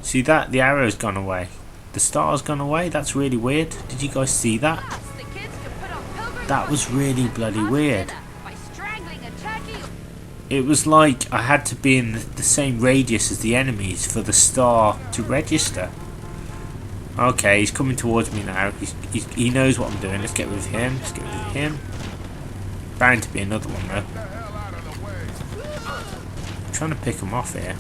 See that? The arrow's gone away. The star's gone away. That's really weird. Did you guys see that? That was really bloody weird. It was like I had to be in the same radius as the enemies for the star to register. Okay, he's coming towards me now. He knows what I'm doing. Let's get rid of him. Let's get rid of him. Bound to be another one though. I'm trying to pick them off here.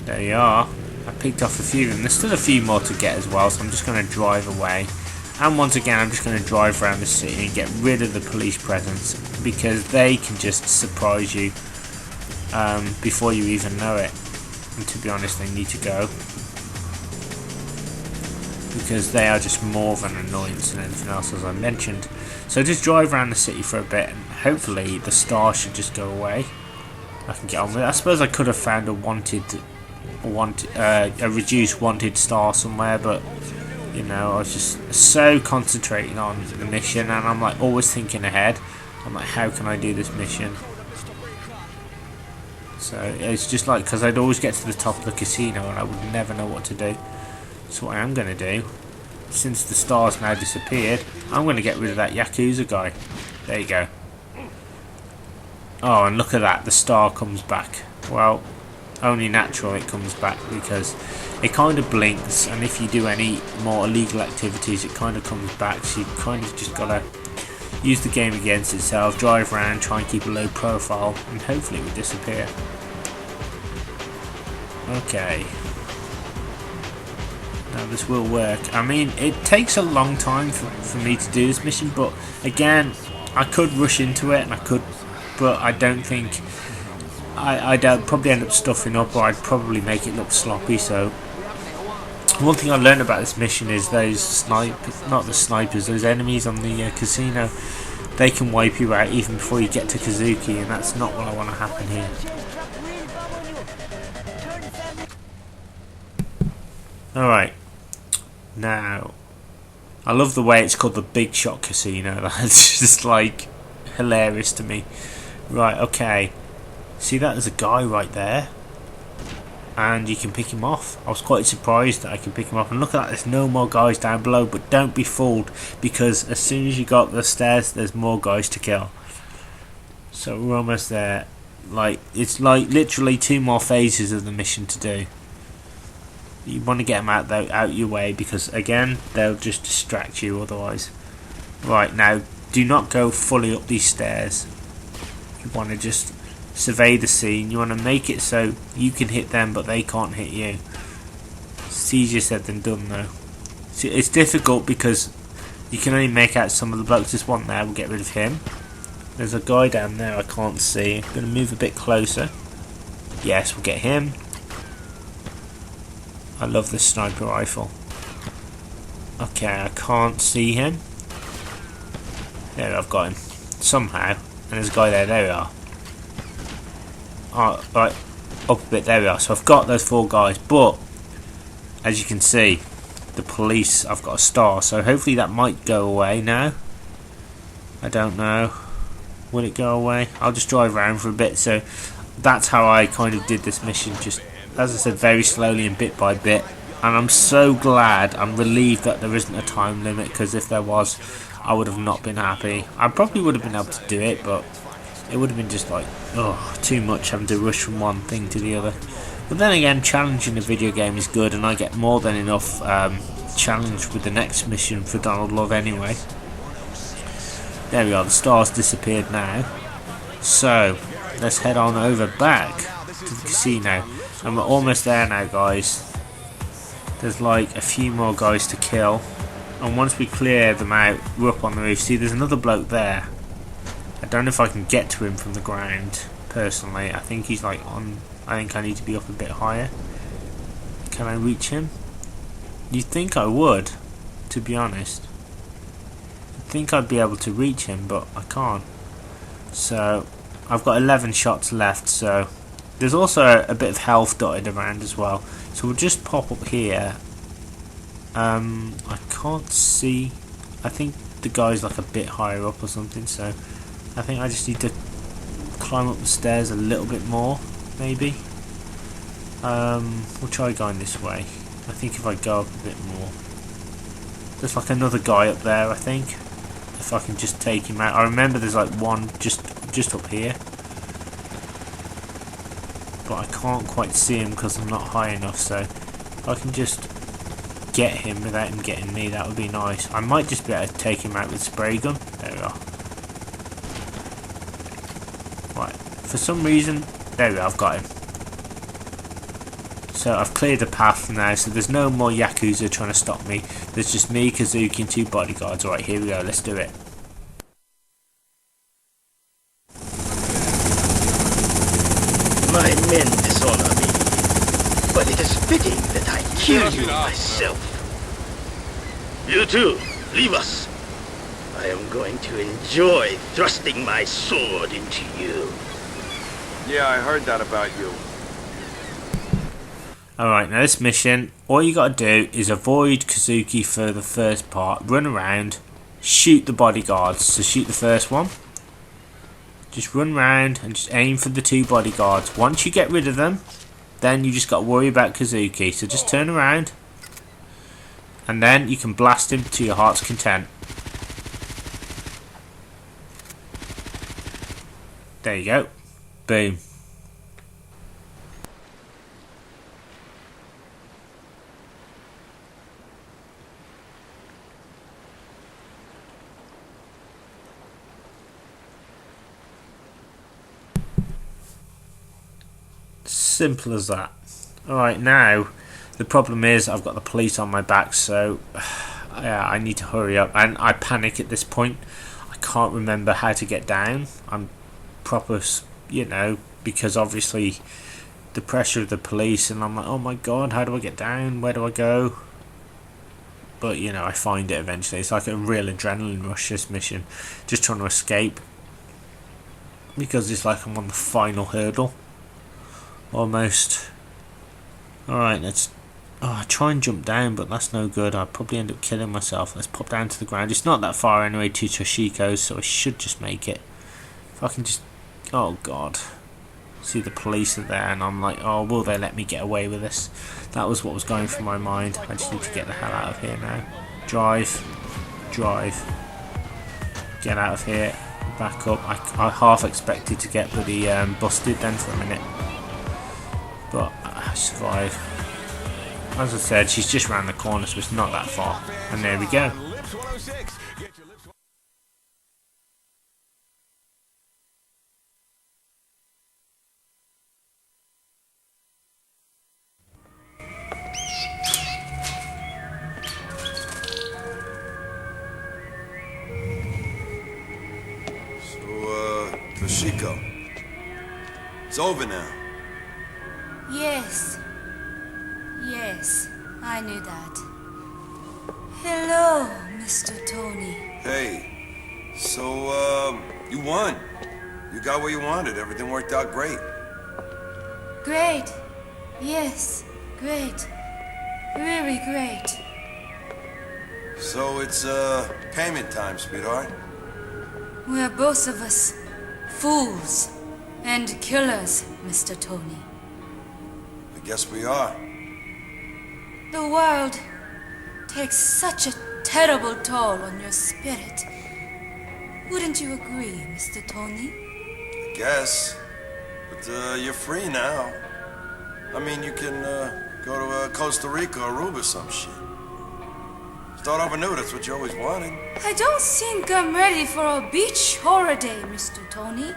There you are. I picked off a few of them. There's still a few more to get as well, so I'm just going to drive away. And once again, I'm just going to drive around the city and get rid of the police presence, because they can just surprise you before you even know it. And to be honest, they need to go, because they are just more of an annoyance than anything else, as I mentioned. So just drive around the city for a bit, and hopefully the star should just go away. I can get on with it. I suppose I could have found a reduced wanted star somewhere, but you know, I was just so concentrating on the mission, and I'm like always thinking ahead. I'm like, how can I do this mission? So it's just like, because I'd always get to the top of the casino and I would never know what to do. So what I am going to do, since the star's now disappeared, I'm going to get rid of that Yakuza guy. There you go. Oh, and look at that, the star comes back. Well, only natural it comes back, because it kind of blinks, and if you do any more illegal activities it kind of comes back, so you kind of just gotta use the game against itself, drive around, try and keep a low profile, and hopefully it will disappear. Okay. Now this will work. I mean, it takes a long time for me to do this mission, but again, I could rush into it, and I could, but I don't think I'd probably end up stuffing up, or I'd probably make it look sloppy. So one thing I learned about this mission is those those enemies on the casino, they can wipe you out even before you get to Kazuki, and that's not what I want to happen here. Alright, now I love the way it's called the Big Shot Casino. That's just like hilarious to me. Right, okay. See that? There's a guy right there, and you can pick him off. I was quite surprised that I can pick him off. And look at that, there's no more guys down below, but don't be fooled, because as soon as you go up the stairs there's more guys to kill. So we're almost there. Like, it's like literally 2 more phases of the mission to do. You want to get them out your way, because again, they'll just distract you otherwise. Right, now do not go fully up these stairs. You want to just survey the scene. You want to make it so you can hit them but they can't hit you. It's easier said than done though. See, it's difficult because you can only make out some of the blokes. This one there, we'll get rid of him. There's a guy down there I can't see. I'm going to move a bit closer. Yes, we'll get him. I love this sniper rifle. Okay, I can't see him. There, I've got him somehow. And there's a guy there. There we are. Oh, right, up a bit, there we are. So I've got those 4 guys, but as you can see, the police, I've got a star, so hopefully that might go away now. I don't know. Will it go away? I'll just drive around for a bit. So that's how I kind of did this mission, just as I said, very slowly and bit by bit. And I'm so glad, I'm relieved that there isn't a time limit, because if there was, I would have not been happy. I probably would have been able to do it, but it would have been just like, oh, too much having to rush from one thing to the other. But then again, challenging a video game is good, and I get more than enough challenge with the next mission for Donald Love anyway. There we are, the star's disappeared now. So, let's head on over back to the casino. And we're almost there now, guys. There's like a few more guys to kill. And once we clear them out, we're up on the roof. See, there's another bloke there. I don't know if I can get to him from the ground, personally. I think he's like on... I think I need to be up a bit higher. Can I reach him? You'd think I would, to be honest. I'd think I'd be able to reach him, but I can't. So, I've got 11 shots left, so... There's also a bit of health dotted around as well. So we'll just pop up here. I can't see... I think the guy's like a bit higher up or something, so... I think I just need to climb up the stairs a little bit more, maybe. We'll try going this way. I think if I go up a bit more. There's like another guy up there, I think. If I can just take him out. I remember there's like one just up here. But I can't quite see him because I'm not high enough, so if I can just get him without him getting me, that would be nice. I might just be able to take him out with a spray gun. There we are. Right, for some reason, there we are, I've got him. So I've cleared the path now, so there's no more Yakuza trying to stop me. There's just me, Kazuki and 2 bodyguards. Alright, here we go, let's do it. My men dishonor me, but it is fitting that I kill you myself. You too, leave us. I am going to enjoy thrusting my sword into you. Yeah, I heard that about you. Alright, now this mission, all you gotta do is avoid Kazuki for the first part, run around, shoot the bodyguards. So shoot the first one. Just run around and just aim for the 2 bodyguards. Once you get rid of them, then you just gotta worry about Kazuki. So just turn around, and then you can blast him to your heart's content. There you go. Boom. Simple as that. Alright, now the problem is I've got the police on my back, so yeah, I need to hurry up, and I panic at this point. I can't remember how to get down. I'm proper, you know, because obviously the pressure of the police, and I'm like, oh my god, how do I get down? Where do I go? But you know, I find it eventually. It's like a real adrenaline rush, this mission, just trying to escape, because it's like I'm on the final hurdle almost. Alright, let's try and jump down, but that's no good. I'll probably end up killing myself. Let's pop down to the ground. It's not that far anyway to Toshiko's, so I should just make it. If I can just... oh god. See, the police are there, and I'm like, oh, will they let me get away with this? That was what was going through my mind. I just need to get the hell out of here now. Drive. Get out of here. Back up. I half expected to get bloody busted then for a minute. But I survived. As I said, she's just round the corner, so it's not that far. And there we go. So, Toshiko, it's over now. Yes, I knew that. Hello, Mr. Tony. Hey, so, you won. You got what you wanted. Everything worked out great. Great. Yes, great. Very great. So it's, payment time, sweetheart. We're both of us fools and killers, Mr. Tony. I guess we are. The world takes such a terrible toll on your spirit. Wouldn't you agree, Mr. Tony? I guess. But, you're free now. I mean, you can, go to, Costa Rica or Aruba or some shit. Start over new, that's what you always wanted. I don't think I'm ready for a beach holiday, Mr. Tony.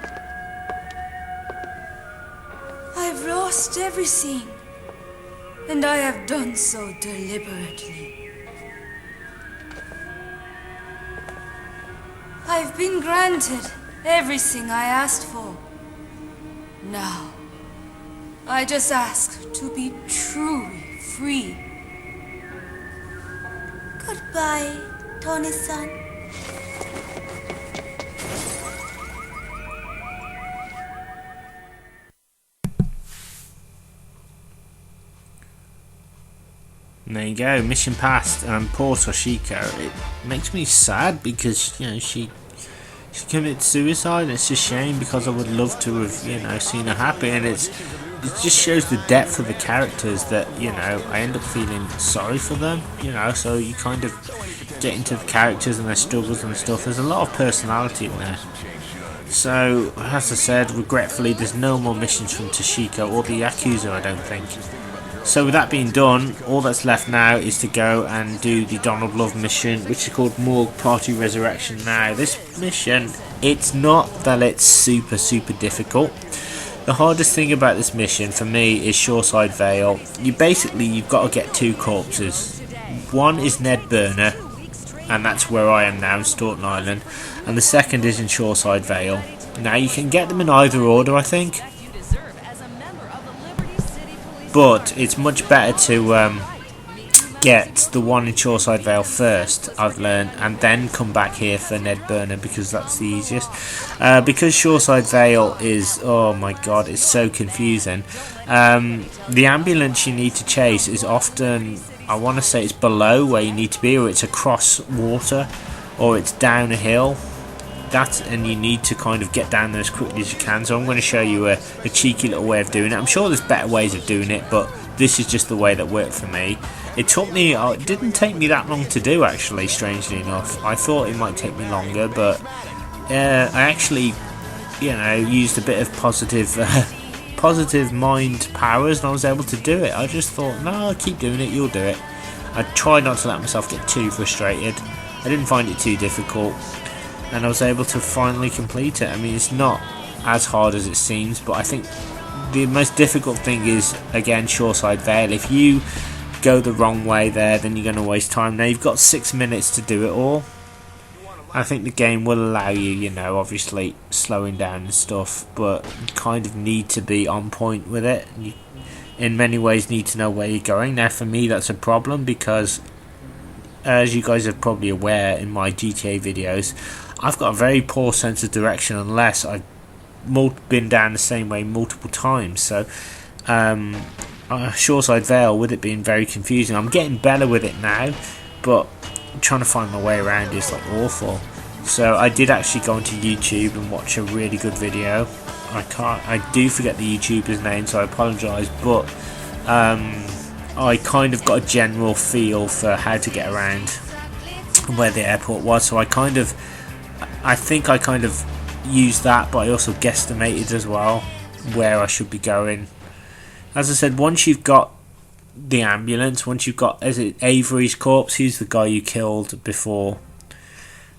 I've lost everything, and I have done so deliberately. I've been granted everything I asked for. Now, I just ask to be truly free. Goodbye, Tony-san. And there you go, mission passed. Poor Toshiko. It makes me sad because, you know, she committed suicide. It's a shame because I would love to have, you know, seen her happy. And it's it just shows the depth of the characters that, you know, I end up feeling sorry for them, you know, so you kind of get into the characters and their struggles and stuff. There's a lot of personality in there. So, as I said, regretfully, there's no more missions from Toshiko or the Yakuza, I don't think. So with that being done, all that's left now is to go and do the Donald Love mission, which is called Morgue Party Resurrection. Now, this mission, it's not that it's super difficult. The hardest thing about this mission for me is Shoreside Vale. You've got to get two corpses. One is Ned Burner, and that's where I am now in Staunton Island, and the second is in Shoreside Vale. Now you can get them in either order, I think, but it's much better to get the one in Shoreside Vale first, I've learned, and then come back here for Ned Burner, because that's the easiest. Because Shoreside Vale is, oh my god, it's so confusing. The ambulance you need to chase is often, I want to say it's below where you need to be, or it's across water, or it's down a hill. And you need to kind of get down there as quickly as you can. So I'm going to show you a cheeky little way of doing it. I'm sure there's better ways of doing it, but this is just the way that worked for me. It didn't take me that long to do, actually, strangely enough. I thought it might take me longer, but I actually, you know, used a bit of positive mind powers, and I was able to do it. I just thought, no, keep doing it, you'll do it. I tried not to let myself get too frustrated. I didn't find it too difficult, and I was able to finally complete it. I mean, it's not as hard as it seems, but I think the most difficult thing is, again, Shoreside Vale. If you go the wrong way there, then you're going to waste time. Now, you've got 6 minutes to do it all. I think the game will allow you, you know, obviously slowing down and stuff, but you kind of need to be on point with it. You, in many ways, need to know where you're going. Now, for me, that's a problem, because as you guys are probably aware in my GTA videos, I've got a very poor sense of direction unless I've been down the same way multiple times. So Shoreside Vale, with it being very confusing, I'm getting better with it now, but trying to find my way around is like awful. So I did actually go onto YouTube and watch a really good video. I do forget the YouTuber's name, so I apologise, but I kind of got a general feel for how to get around where the airport was. So I think I kind of used that, but I also guesstimated as well where I should be going. As I said, once you've got the ambulance, once you've got, is it Avery's corpse? He's the guy you killed before,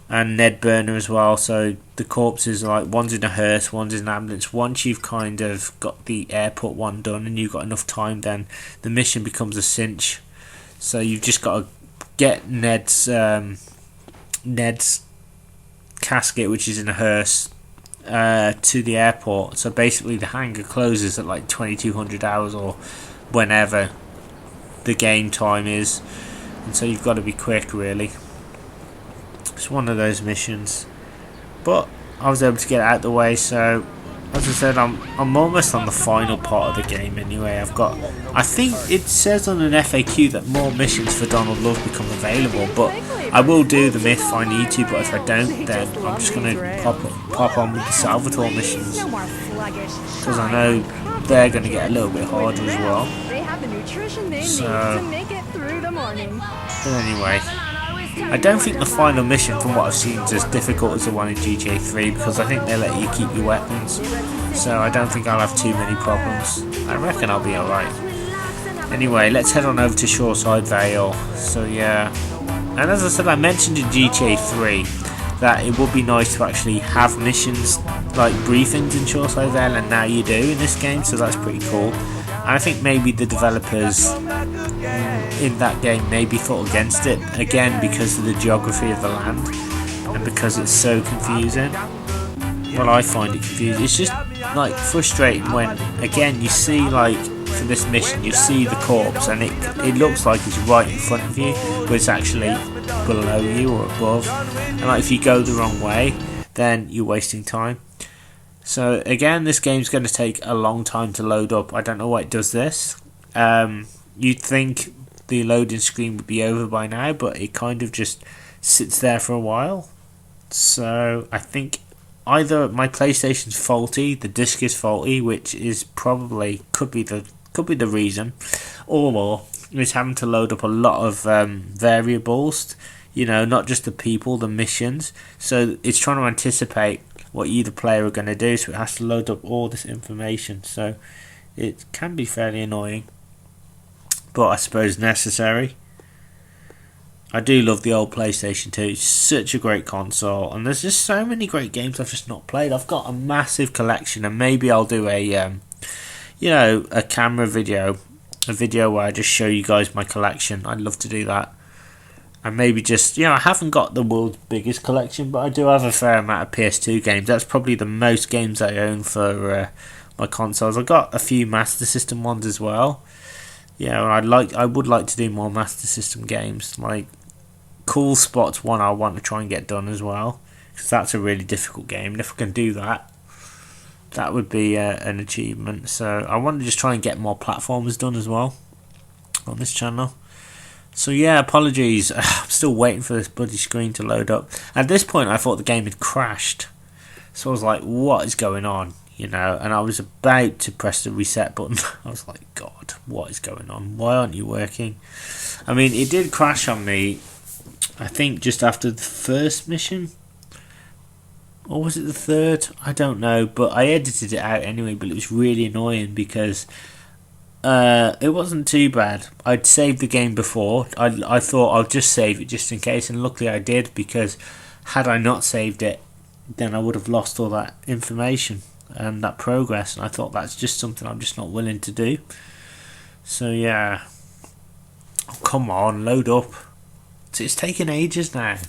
and Ned Burner as well. So the corpses are like, one's in a hearse, one's in an ambulance. Once you've kind of got the airport one done and you've got enough time, then the mission becomes a cinch. So you've just got to get Ned's casket, which is in a hearse, to the airport. So basically the hangar closes at like 2200 hours or whenever the game time is, and so you've got to be quick, really. It's one of those missions, but I was able to get out of the way. So as I said, I'm almost on the final part of the game anyway. I think it says on an FAQ that more missions for Donald Love become available, but I will do them if I need to, but if I don't, then I'm just going to pop on with the Salvatore missions, because I know they're going to get a little bit harder as well. So, but anyway, I don't think the final mission, from what I've seen, is as difficult as the one in GTA 3, because I think they let you keep your weapons, so I don't think I'll have too many problems. I reckon I'll be alright. Anyway, let's head on over to Shoreside Vale. So yeah, and as I said, I mentioned in GTA 3 that it would be nice to actually have missions like briefings in Shoreside Vale, and now you do in this game, so that's pretty cool. And I think maybe the developers in that game maybe thought against it, again because of the geography of the land and because it's so confusing. Well, I find it confusing. It's just like frustrating when, again, you see, like for this mission, you see the corpse and it looks like it's right in front of you, but it's actually below you or above, and like if you go the wrong way, then you're wasting time. So again, this game's going to take a long time to load up. I don't know why it does this. You'd think the loading screen would be over by now, but it kind of just sits there for a while. So I think either my PlayStation's faulty, the disc is faulty, which is probably could be the reason, or it's having to load up a lot of variables. You know, not just the people, the missions. So it's trying to anticipate what you, the player, are going to do. So it has to load up all this information. So it can be fairly annoying, but I suppose necessary. I do love the old PlayStation 2. It's such a great console, and there's just so many great games I've just not played. I've got a massive collection, and maybe I'll do a camera video, a video where I just show you guys my collection. I'd love to do that. And maybe just, I haven't got the world's biggest collection, but I do have a fair amount of PS2 games. That's probably the most games I own for my consoles. I've got a few Master System ones as well. Yeah, I would like to do more Master System games. Like Cool Spot's one I want to try and get done as well, because that's a really difficult game. And if I can do that, that would be an achievement. So I want to just try and get more platformers done as well on this channel. So yeah, apologies. I'm still waiting for this bloody screen to load up. At this point, I thought the game had crashed. So I was like, what is going on? And I was about to press the reset button. I was like, God, what is going on? Why aren't you working? I mean, it did crash on me, I think, just after the first mission. Or was it the third? I don't know. But I edited it out anyway, but it was really annoying because it wasn't too bad. I'd saved the game before. I thought I'll just save it just in case, and luckily I did, because had I not saved it, then I would have lost all that information and that progress, and I thought that's just something I'm just not willing to do. So yeah. Oh, come on, load up. It's taken ages now.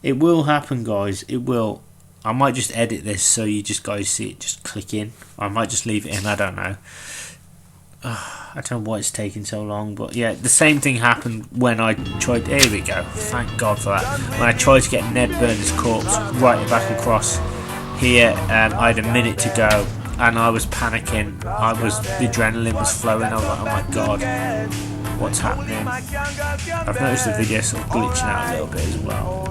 It will happen, guys. It will. I might just edit this so you just guys see it just click in. I might just leave it in, I don't know. I don't know why it's taking so long, but yeah, the same thing happened when I tried. Here we go. Thank God for that. When I tried to get Ned Burner's corpse right back across here, I had a minute to go, and I was panicking. The adrenaline was flowing. I was like, oh my God, what's happening? I've noticed the video sort of glitching out a little bit as well.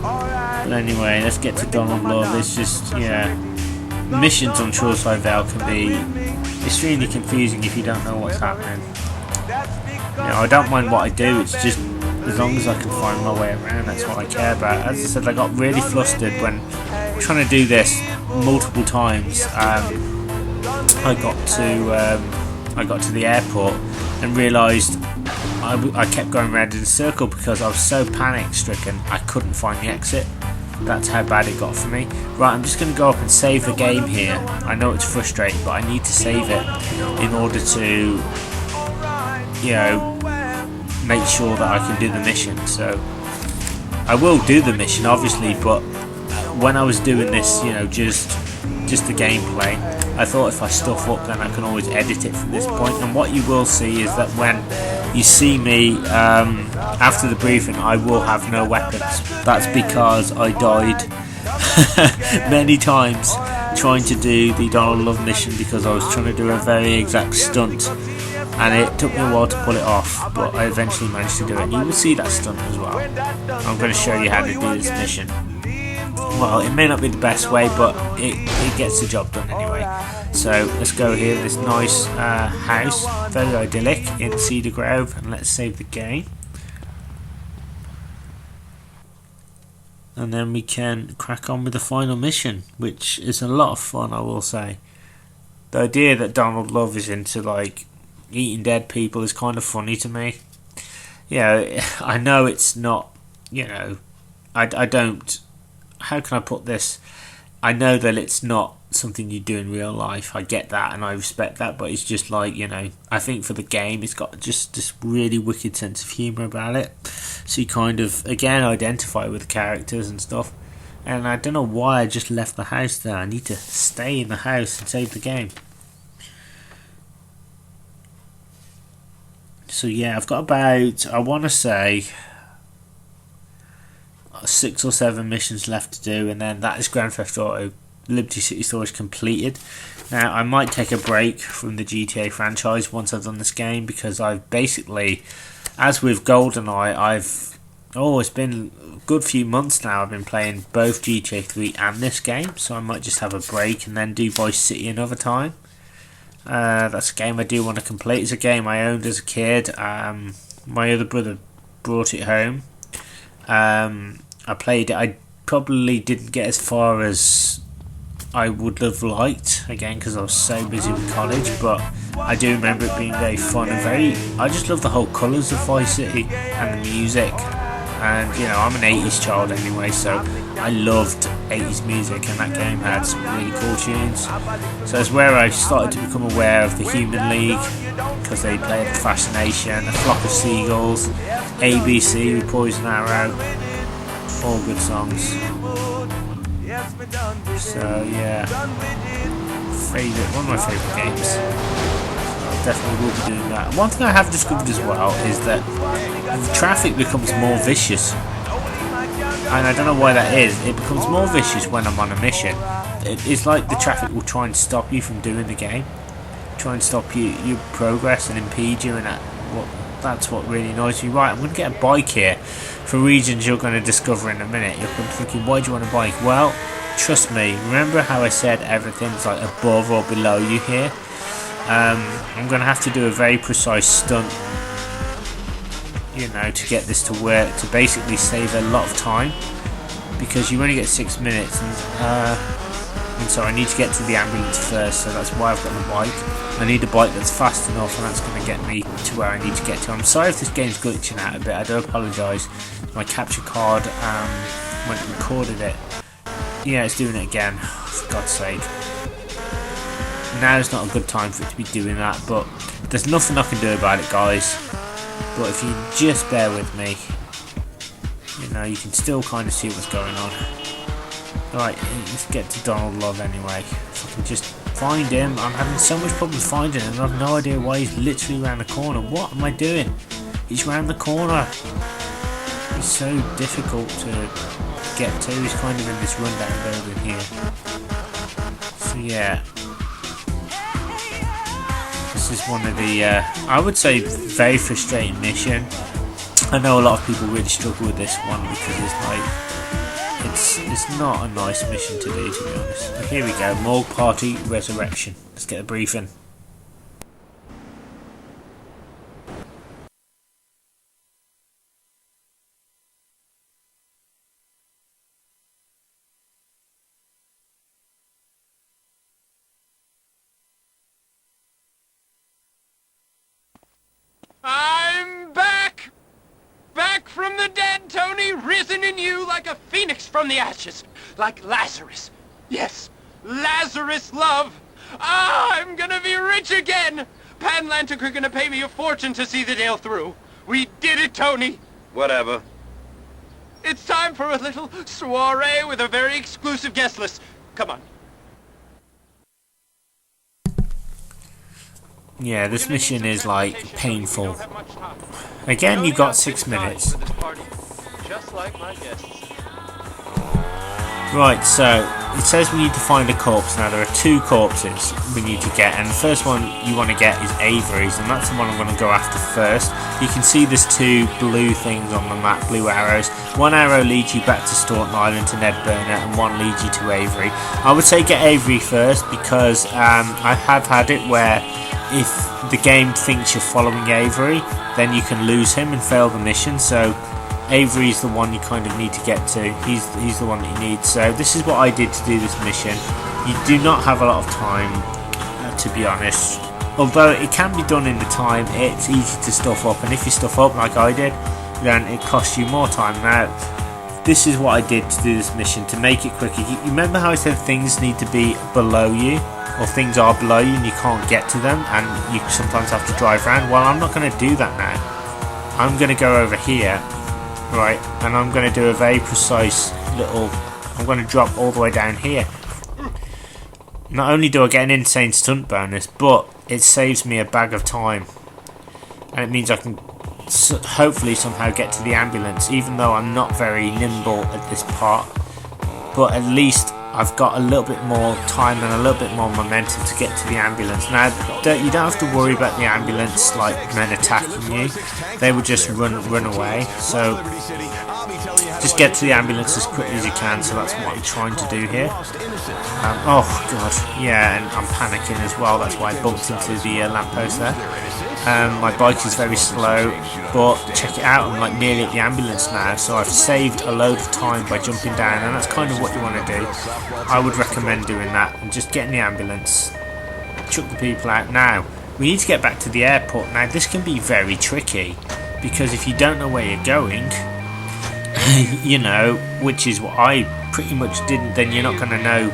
But anyway, let's get to Donald Love. It's just, missions on Shoreside Vale can be extremely confusing if you don't know what's happening. I don't mind what I do, it's just as long as I can find my way around, that's what I care about. As I said, I got really flustered when trying to do this multiple times. I got to the airport and realised I kept going around in a circle because I was so panic stricken I couldn't find the exit. That's how bad it got for me. Right, I'm just going to go up and save the game here. I know it's frustrating, but I need to save it in order to, make sure that I can do the mission. So I will do the mission, obviously, but when I was doing this, just the gameplay, I thought if I stuff up, then I can always edit it from this point. And what you will see is that when you see me after the briefing, I will have no weapons. That's because I died many times trying to do the Donald Love mission, because I was trying to do a very exact stunt, and it took me a while to pull it off, but I eventually managed to do it. And you will see that stunt as well. I'm going to show you how to do this mission. Well, it may not be the best way, but it gets the job done anyway. So let's go here, this nice house, very idyllic in Cedar Grove, and let's save the game. And then we can crack on with the final mission, which is a lot of fun, I will say. The idea that Donald Love is into eating dead people is kind of funny to me. I know it's not, I don't, how can I put this? I know that it's not something you do in real life. I get that and I respect that, but it's just I think for the game it's got just this really wicked sense of humour about it. So you kind of, again, identify with the characters and stuff. And I don't know why I just left the house there. I need to stay in the house and save the game. So yeah, I've got about, I want to say, 6 or 7 missions left to do, and then that is Grand Theft Auto Liberty City Stories completed. Now I might take a break from the GTA franchise once I've done this game, because I've basically, as with GoldenEye, Oh, it's been a good few months now. I've been playing both GTA 3 and this game, so I might just have a break and then do Vice City another time. That's a game I do want to complete. It's a game I owned as a kid. My other brother brought it home. I played it. I probably didn't get as far as I would have liked, again because I was so busy with college, but I do remember it being very fun and I just love the whole colours of Vice City and the music. And you know, I'm an 80s child anyway, so I loved 80s music, and that game had some really cool tunes. So it's where I started to become aware of the Human League, because they played Fascination, A Flock of Seagulls, ABC with Poison Arrow, all good songs. So yeah, one of my favourite games. Definitely will be doing that. One thing I have discovered as well is that the traffic becomes more vicious, and I don't know why that is. It becomes more vicious when I'm on a mission. It's like the traffic will try and stop you from doing the game, try and stop your progress and impede you, and that's what really annoys me. Right, I'm going to get a bike here for reasons you're going to discover in a minute. You're thinking, why do you want a bike? Well, trust me, remember how I said everything's like above or below you here? I'm going to have to do a very precise stunt, you know, to get this to work, to basically save a lot of time, because you only get 6 minutes, and so I need to get to the ambulance first, so that's why I've got the bike. I need a bike that's fast enough, and that's going to get me to where I need to get to. I'm sorry if this game's glitching out a bit, I do apologise. My capture card, when it recorded it, yeah, it's doing it again, for God's sake. Now is not a good time for it to be doing that, but there's nothing I can do about it, guys. But if you just bear with me, you know, you can still kind of see what's going on. Right, let's get to Donald Love anyway. If I can just find him. I'm having so much problem finding him, and I've no idea why he's literally around the corner. What am I doing? He's around the corner. He's so difficult to get to. He's kind of in this rundown building here. So yeah. This is one of the, I would say, very frustrating mission. I know a lot of people really struggle with this one because it's not a nice mission to do, to be honest. But here we go, Morgue Party Resurrection. Let's get a briefing. I'm back! Back from the dead, Tony, risen in you like a phoenix from the ashes. Like Lazarus. Yes, Lazarus Love. I'm gonna be rich again! Panlantic are gonna pay me a fortune to see the deal through. We did it, Tony! Whatever. It's time for a little soiree with a very exclusive guest list. Come on. Yeah, this mission is like painful. Again, you got 6 minutes. Right, so it says we need to find a corpse. Now there are 2 corpses we need to get, and the first one you want to get is Avery's, and that's the one I'm going to go after first. You can see there's 2 blue things on the map, blue arrows. One arrow leads you back to Staunton Island to Ned Burnett, and one leads you to Avery. I would say get Avery first, because I have had it where if the game thinks you're following Avery, then you can lose him and fail the mission. So Avery's the one you kind of need to get to. He's the one that you need. So this is what I did to do this mission. You do not have a lot of time, to be honest. Although it can be done in the time, it's easy to stuff up. And if you stuff up like I did, then it costs you more time. Now, this is what I did to do this mission, to make it quicker. You remember how I said things need to be below you? Or things are below you and you can't get to them, and you sometimes have to drive around? Well, I'm not going to do that now. I'm going to go over here, right, and I'm going to do a very precise little, I'm going to drop all the way down here. Not only do I get an insane stunt bonus, but it saves me a bag of time, and it means I can hopefully somehow get to the ambulance, even though I'm not very nimble at this part. But at least I've got a little bit more time and a little bit more momentum to get to the ambulance. Now, you don't have to worry about the ambulance like men attacking you. They will just run away. So just get to the ambulance as quickly as you can. So that's what I'm trying to do here. Oh god, yeah, and I'm panicking as well. That's why I bumped into the lamppost there. My bike is very slow, but check it out, I'm like nearly at the ambulance now, so I've saved a load of time by jumping down, and that's kind of what you want to do. I would recommend doing that, and just get in the ambulance, chuck the people out. Now, we need to get back to the airport. Now, this can be very tricky, because if you don't know where you're going, you know, which is what I pretty much didn't, then you're not going to know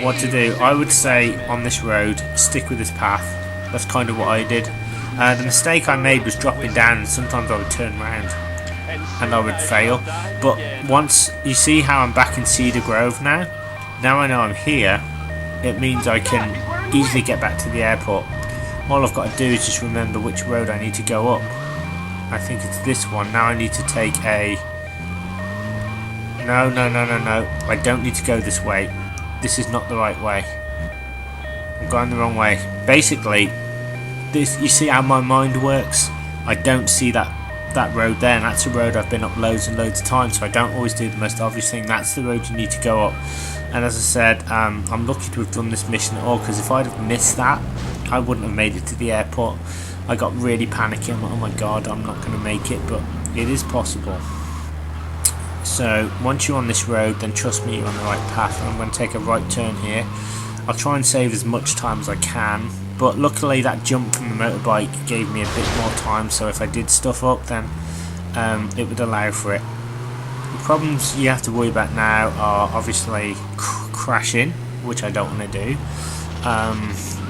what to do. I would say, on this road, stick with this path. That's kind of what I did. The mistake I made was dropping down, and sometimes I would turn around and I would fail. But once you see how I'm back in Cedar Grove now I know I'm here, it means I can easily get back to the airport. All I've got to do is just remember which road I need to go up. I think it's this one. Now I need to take a... No. I don't need to go this way. This is not the right way. I'm going the wrong way. Basically, this, you see how my mind works? I don't see that road there, and that's a road I've been up loads and loads of times, so I don't always do the most obvious thing. That's the road you need to go up. And as I said, I'm lucky to have done this mission at all, because if I'd have missed that, I wouldn't have made it to the airport. I got really panicky. I'm like, oh my god, I'm not going to make it, but it is possible. So once you're on this road, then trust me, you're on the right path. I'm going to take a right turn here. I'll try and save as much time as I can, but luckily that jump from the motorbike gave me a bit more time, so if I did stuff up, then it would allow for it. The problems you have to worry about now are obviously crashing, which I don't want to do,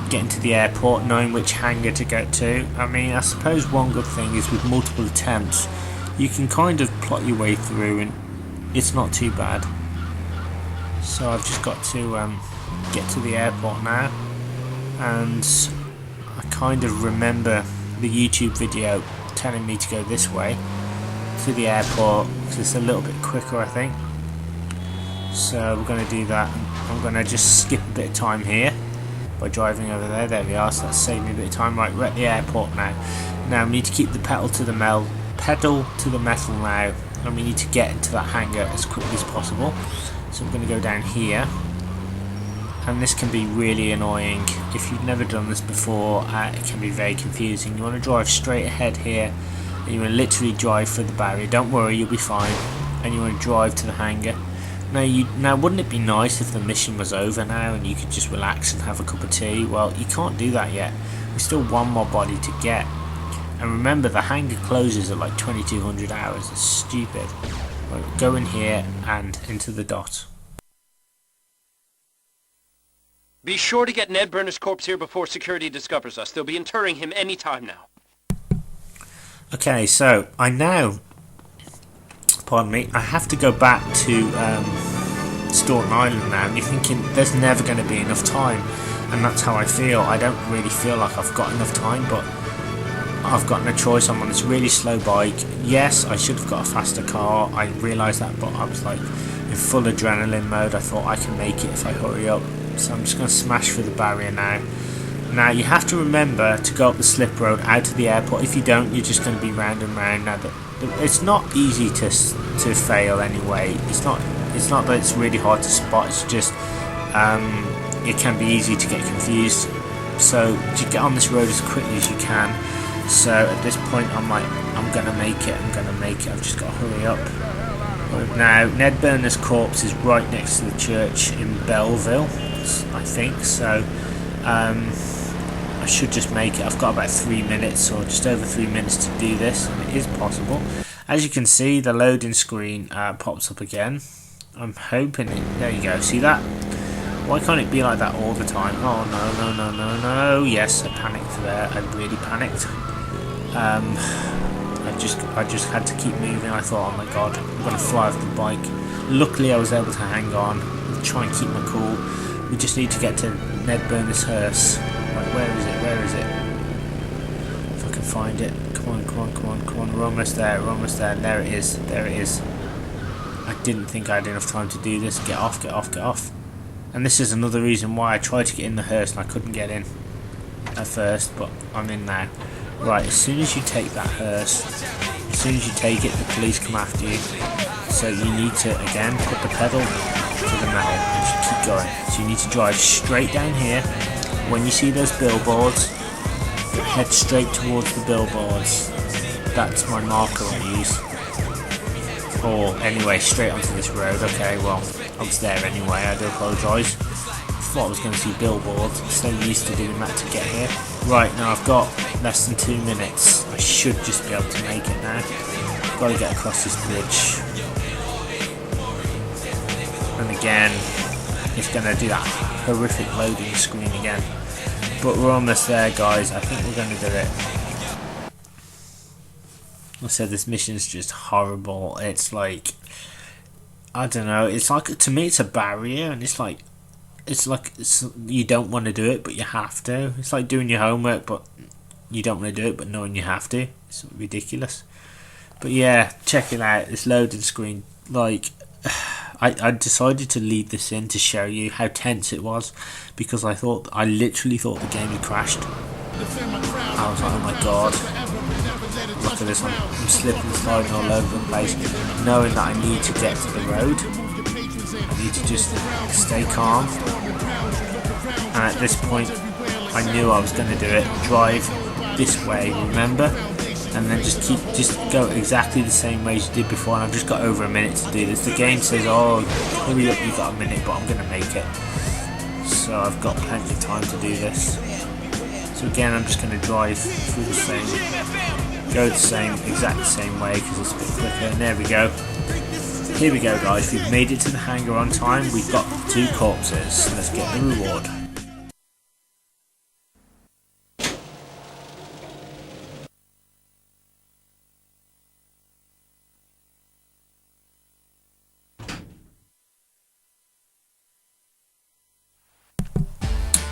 getting to the airport, knowing which hangar to go to. I mean, I suppose one good thing is with multiple attempts, you can kind of plot your way through, and it's not too bad. So I've just got to get to the airport now, and I kind of remember the YouTube video telling me to go this way to the airport, because it's a little bit quicker, I think. So we're going to do that. I'm going to just skip a bit of time here by driving over there. There we are, so that's saved me a bit of time. Right, we're at the airport now. Now we need to keep the pedal to the metal now, and we need to get into that hangar as quickly as possible. So I'm going to go down here, and this can be really annoying if you've never done this before. It can be very confusing. You want to drive straight ahead here, and you want to literally drive for the barrier. Don't worry, you'll be fine. And you want to drive to the hangar. Now wouldn't it be nice if the mission was over now and you could just relax and have a cup of tea? Well, you can't do that yet. There's still one more body to get. And remember, the hangar closes at like 2200 hours. It's stupid. Right, go in here and into the dot. Be sure to get Ned Burner's corpse here before security discovers us. They'll be interring him any time now. Okay, so I now, pardon me, I have to go back to Staunton Island now, and you're thinking there's never going to be enough time, and that's how I feel. I don't really feel like I've got enough time, but I've got no choice. I'm on this really slow bike. Yes, I should have got a faster car, I realised that, but I was like in full adrenaline mode. I thought I can make it if I hurry up, so I'm just going to smash through the barrier now. Now you have to remember to go up the slip road out to the airport. If you don't, you're just going to be round and round. Now it's not easy to fail anyway. It's not that it's really hard to spot. It's just it can be easy to get confused. So you get on this road as quickly as you can. So at this point I'm like, I'm going to make it. I've just got to hurry up. Now Ned Burner's corpse is right next to the church in Belleville, I think. So I should just make it. I've got about 3 minutes, or just over 3 minutes to do this, and it is possible. As you can see, the loading screen pops up again. I'm hoping it... There you go, see that? Why can't it be like that all the time? Oh no. Yes, I panicked there. I really panicked. I just had to keep moving. I thought, oh my god, I'm going to fly off the bike. Luckily I was able to hang on, try and keep my cool. We just need to get to Ned Burner's hearse. Right, where is it? If I can find it. Come on. We're almost there. There it is. I didn't think I had enough time to do this. Get off. And this is another reason why I tried to get in the hearse and I couldn't get in at first, but I'm in now. Right, as soon as you take that hearse, as soon as you take it, the police come after you. So you need to, again, put the pedal to the metal and just keep going. So you need to drive straight down here. When you see those billboards, head straight towards the billboards. That's my marker I use. Or anyway, straight onto this road. Okay, well, I was there anyway, I do apologise. Thought I was going to see billboards. I'm so used to doing that to get here. Right, now I've got less than 2 minutes. I should just be able to make it now. Got to get across this bridge. And again, it's going to do that horrific loading screen again. But we're almost there, guys. I think we're going to do it. I said this mission's just horrible. It's like, I don't know. It's like, to me, it's a barrier, and it's like you don't want to do it, but you have to. It's like doing your homework, but you don't want to do it, but knowing you have to. It's ridiculous. But yeah, check it out. This loading screen, like, I decided to leave this in to show you how tense it was, because I literally thought the game had crashed. I was like, oh my god. Look at this, I'm slipping and sliding all over the place, knowing that I need to get to the road. I need to just stay calm. And at this point, I knew I was going to do it. Drive this way, remember? And then just go exactly the same way as you did before. And I've just got over a minute to do this. The game says, oh, hurry up, you've got a minute, but I'm going to make it. So I've got plenty of time to do this. So again, I'm just going to drive through the same, go the exact same way, because it's a bit quicker. And there we go. Here we go, guys. We've made it to the hangar on time. We've got 2 corpses. Let's get the reward.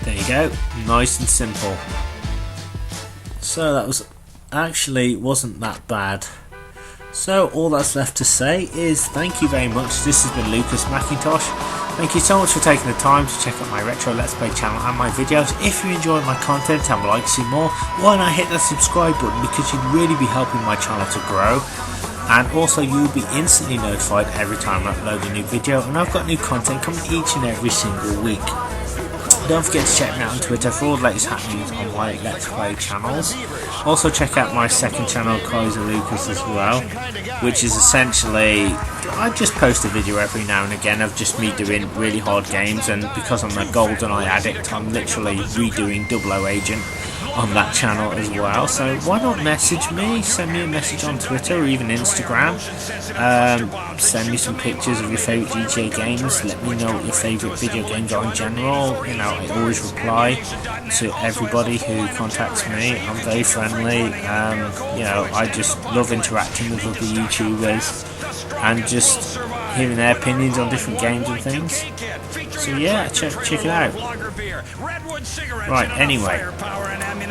There you go. Nice and simple. So that wasn't that bad. So all that's left to say is thank you very much. This has been Lucas Mackintosh. Thank you so much for taking the time to check out my retro Let's Play channel and my videos. If you enjoy my content and would like to see more, why not hit that subscribe button, because you'd really be helping my channel to grow. And also you'll be instantly notified every time I upload a new video, and I've got new content coming each and every single week. Don't forget to check me out on Twitter for all the latest happenings on my Let's Play channels. Also check out my second channel, Kaiser Lucas, as well, which is essentially, I just post a video every now and again of just me doing really hard games, and because I'm a GoldenEye addict, I'm literally redoing 00 Agent on that channel as well. So why not message me, send me a message on Twitter or even Instagram. Send me some pictures of your favourite GTA games. Let me know what your favourite video games are in general. You know, I always reply to everybody who contacts me. I'm very friendly. You know, I just love interacting with other YouTubers and just hearing their opinions on different games and things. So yeah, check it out. Right, anyway,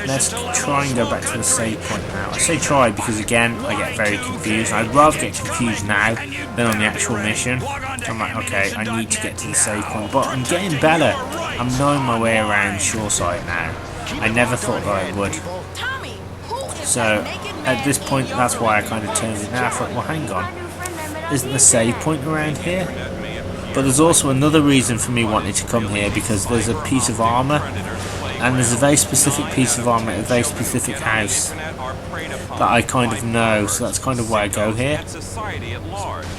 let's try and go back to the save point now. I say try because again, I get very confused. I'd rather get confused now than on the actual mission. I'm like, okay, I need to get to the save point, but I'm getting better. I'm knowing my way around Shoreside now. I never thought that I would. So at this point, that's why I kind of turned it now. I thought, well, hang on, isn't the save point around here? But there's also another reason for me wanting to come here, because there's a piece of armour, and there's a very specific piece of armour at a very specific house that I kind of know, so that's kind of why I go here.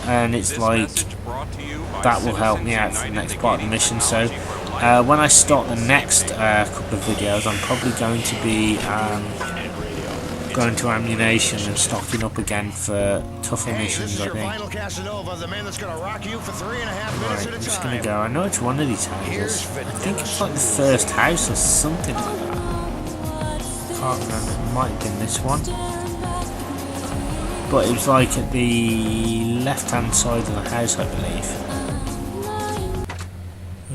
And it's like, that will help me out for the next part of the mission. So when I start the next couple of videos, I'm probably going to be going to ammunition and stocking up again for tougher missions, I think. Right, I'm just going to go. I know it's one of these houses. I think it's like the first house or something like that. Can't remember. It might have been this one. But it was like at the left hand side of the house, I believe.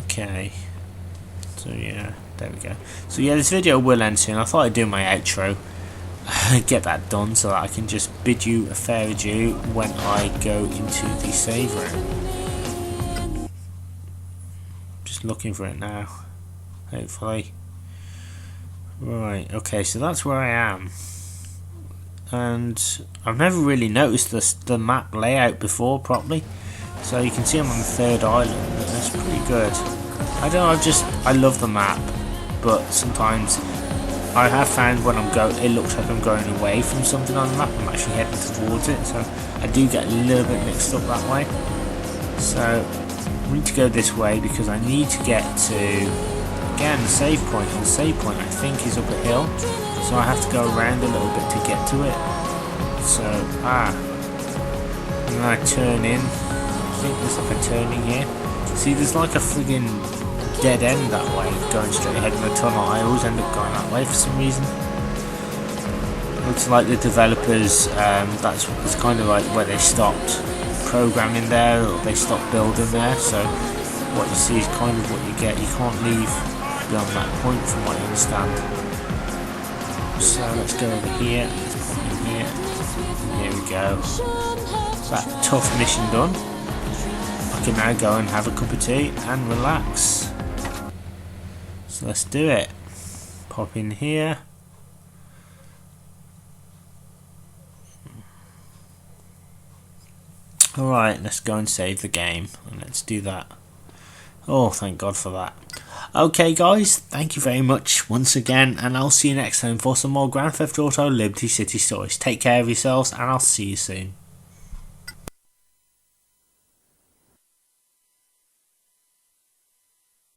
Okay. So yeah, there we go. So yeah, this video will end soon. I thought I'd do my outro. Get that done so that I can just bid you a fair adieu when I go into the save room. Just just looking for it now. Hopefully. Right, okay, so that's where I am. And I've never really noticed the map layout before properly. So you can see I'm on the third island, and that's pretty good. I don't know, I love the map, but sometimes I have found when it looks like I'm going away from something on the map, I'm actually heading towards it, so I do get a little bit mixed up that way. So I need to go this way because I need to get to, again, the save point, and the save point I think is up a hill, so I have to go around a little bit to get to it. So, and then I turn in, I think there's like a turning here. See, there's like a friggin' dead end that way, going straight ahead in the tunnel. I always end up going that way for some reason. Looks like the developers, it's kind of like where they stopped programming there, or they stopped building there, so what you see is kind of what you get. You can't leave beyond that point from what I understand. So let's go over here, let's put in here. Here we go. That tough mission done. I can now go and have a cup of tea and relax. So let's do it. Pop in here. Alright, let's go and save the game, and let's do that. Oh, thank God for that. Okay guys, thank you very much once again, and I'll see you next time for some more Grand Theft Auto Liberty City Stories. Take care of yourselves, and I'll see you soon.